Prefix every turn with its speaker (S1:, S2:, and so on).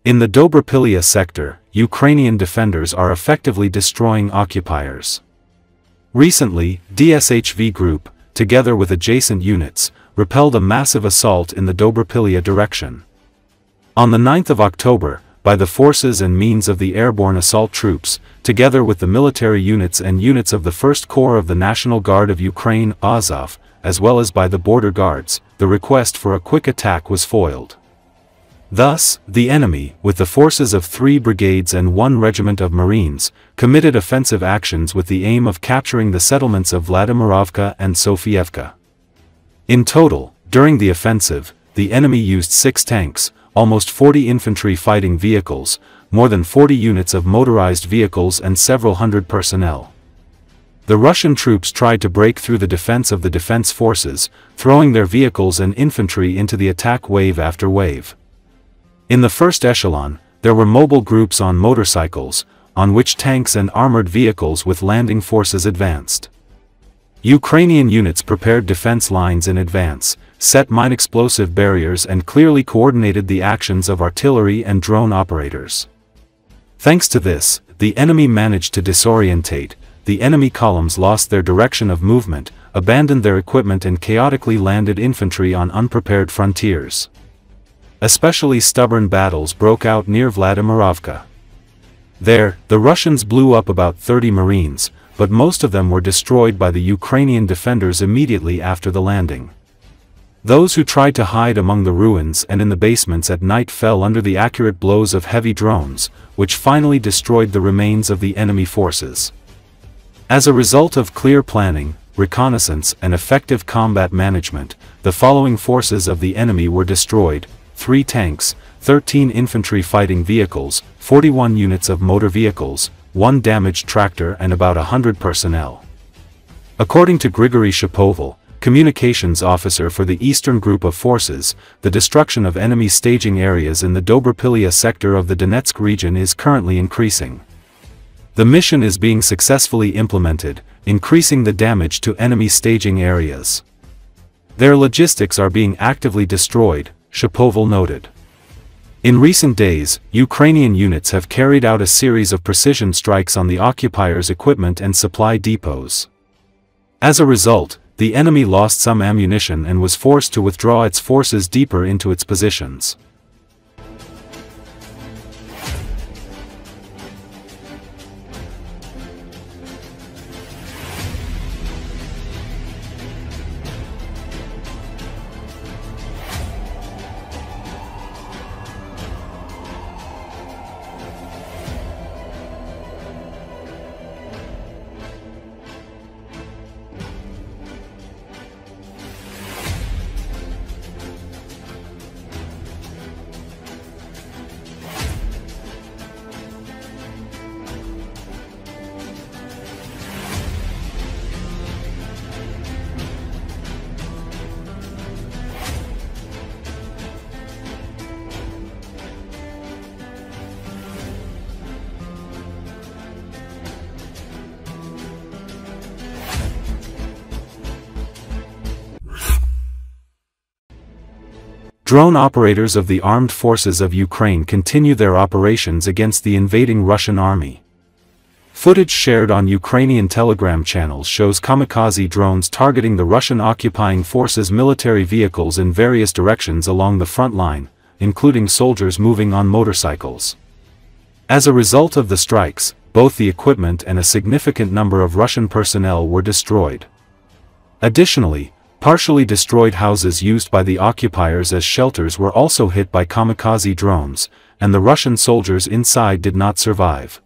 S1: In the Dobropillia sector, Ukrainian defenders are effectively destroying occupiers. Recently, DShV group, together with adjacent units, repelled a massive assault in the Dobropillia direction. On the 9th of October, by the forces and means of the Airborne Assault Troops, together with the military units and units of the 1st Corps of the National Guard of Ukraine, Azov, as well as by the border guards, the request for a quick attack was foiled. Thus, the enemy, with the forces of 3 brigades and 1 regiment of Marines, committed offensive actions with the aim of capturing the settlements of Vladimirovka and Sofievka. In total, during the offensive, the enemy used 6 tanks, almost 40 infantry fighting vehicles, more than 40 units of motorized vehicles and several hundred personnel. The Russian troops tried to break through the defense of the defense forces, throwing their vehicles and infantry into the attack wave after wave. In the first echelon, there were mobile groups on motorcycles, on which tanks and armored vehicles with landing forces advanced. Ukrainian units prepared defense lines in advance, set mine-explosive barriers and clearly coordinated the actions of artillery and drone operators. Thanks to this, the enemy managed to disorientate, the enemy columns lost their direction of movement, abandoned their equipment and chaotically landed infantry on unprepared frontiers. Especially stubborn battles broke out near Vladimirovka. There, the Russians blew up about 30 Marines, but most of them were destroyed by the Ukrainian defenders immediately after the landing. Those who tried to hide among the ruins and in the basements at night fell under the accurate blows of heavy drones, which finally destroyed the remains of the enemy forces. As a result of clear planning, reconnaissance and effective combat management, the following forces of the enemy were destroyed: 3 tanks, 13 infantry fighting vehicles, 41 units of motor vehicles, 1 damaged tractor and about 100 personnel. According to Grigory Shapoval, communications officer for the Eastern Group of Forces, the destruction of enemy staging areas in the Dobropillia sector of the Donetsk region is currently increasing. The mission is being successfully implemented, increasing the damage to enemy staging areas. Their logistics are being actively destroyed, Shapoval noted. In recent days, Ukrainian units have carried out a series of precision strikes on the occupiers' equipment and supply depots. As a result, the enemy lost some ammunition and was forced to withdraw its forces deeper into its positions. Drone operators of the armed forces of Ukraine continue their operations against the invading Russian army. Footage shared on Ukrainian Telegram channels shows kamikaze drones targeting the Russian occupying forces' military vehicles in various directions along the front line, including soldiers moving on motorcycles. As a result of the strikes, both the equipment and a significant number of Russian personnel were destroyed. Additionally, partially destroyed houses used by the occupiers as shelters were also hit by kamikaze drones, and the Russian soldiers inside did not survive.